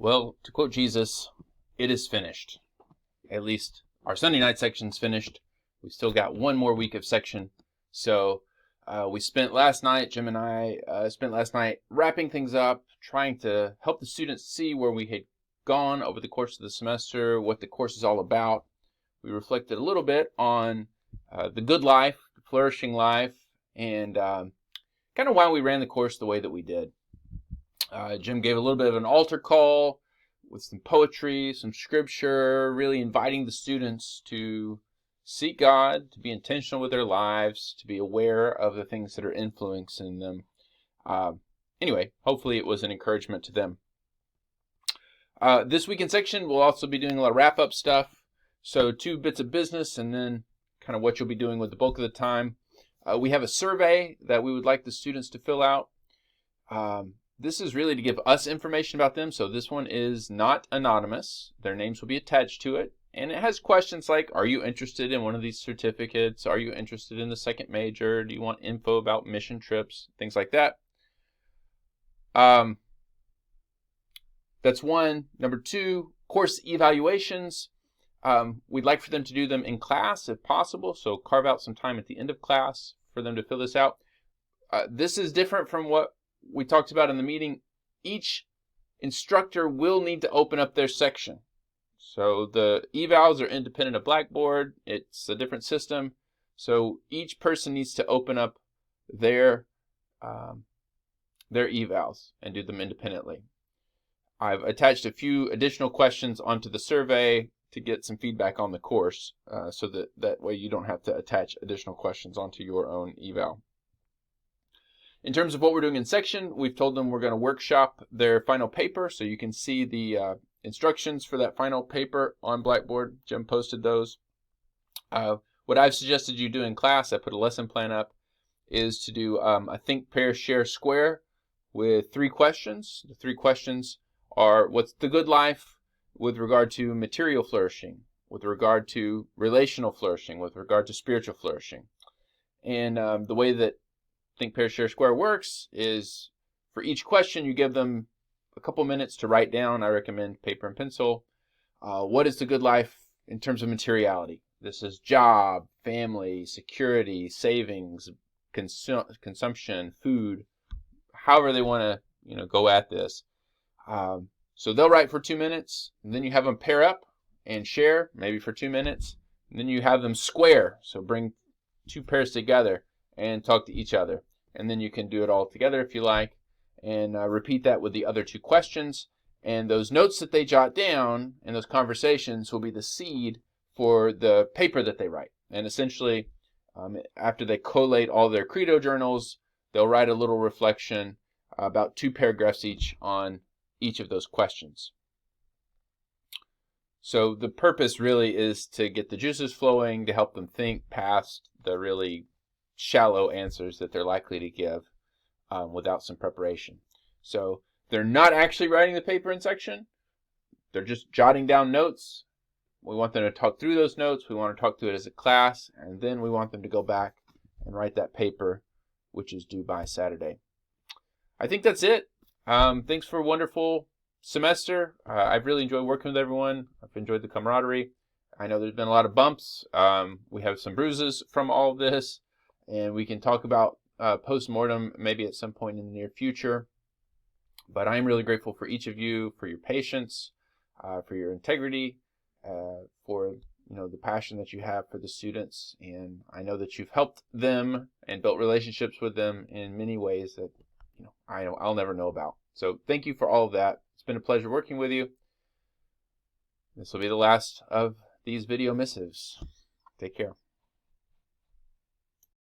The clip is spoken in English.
Well, to quote Jesus, it is finished. At least our Sunday night section's finished. We still got one more week of section. So we spent last night, Jim and I spent last night wrapping things up, trying to help the students see where we had gone over the course of the semester, what the course is all about. We reflected a little bit on the good life, the flourishing life, and kind of why we ran the course the way that we did. Jim gave a little bit of an altar call with some poetry, some scripture, really inviting the students to seek God, to be intentional with their lives, to be aware of the things that are influencing them. Anyway, hopefully it was an encouragement to them. This week in section, we'll also be doing a lot of wrap-up stuff. So 2 bits of business and then kind of what you'll be doing with the bulk of the time. We have a survey that we would like the students to fill out. This is really to give us information about them, so this one is not anonymous. Their names will be attached to it, and it has questions like, are you interested in one of these certificates? Are you interested in the second major? Do you want info about mission trips? Things like that. That's one. Number 2, course evaluations. We'd like for them to do them in class if possible, so carve out some time at the end of class for them to fill this out. This is different from what we talked about in the meeting. Each instructor will need to open up their section. So the evals are independent of Blackboard. It's a different system. So each person needs to open up their evals and do them independently. I've attached a few additional questions onto the survey to get some feedback on the course, so that way you don't have to attach additional questions onto your own eval. In terms of what we're doing in section, we've told them we're going to workshop their final paper, so you can see the instructions for that final paper on Blackboard. Jim posted those. What I've suggested you do in class, I put a lesson plan up, is to do a think, pair, share, square with 3 questions. The 3 questions are, what's the good life with regard to material flourishing, with regard to relational flourishing, with regard to spiritual flourishing. And the way that Think, Pair, Share, Square works is for each question you give them a couple minutes to write down. I recommend paper and pencil. What is the good life in terms of materiality? This is job, family, security, savings, consumption, food, however they want to go at this. So they'll write for 2 minutes, and then you have them pair up and share, maybe for 2 minutes. And then you have them square, so bring 2 pairs together and talk to each other. And then you can do it all together if you like, and repeat that with the other 2 questions. And those notes that they jot down and those conversations will be the seed for the paper that they write. And essentially, after they collate all their credo journals, they'll write a little reflection, about 2 paragraphs each on each of those questions. So the purpose really is to get the juices flowing, to help them think past the really shallow answers that they're likely to give without some preparation. So they're not actually writing the paper in section. They're just jotting down notes. We want them to talk through those notes. We want to talk through it as a class. And then we want them to go back and write that paper, which is due by Saturday. I think that's it. Thanks for a wonderful semester. I've really enjoyed working with everyone. I've enjoyed the camaraderie. I know there's been a lot of bumps. We have some bruises from all of this. And we can talk about post-mortem maybe at some point in the near future. But I'm really grateful for each of you, for your patience, for your integrity, for the passion that you have for the students. And I know that you've helped them and built relationships with them in many ways that I'll never know about. So thank you for all of that. It's been a pleasure working with you. This will be the last of these video missives. Take care.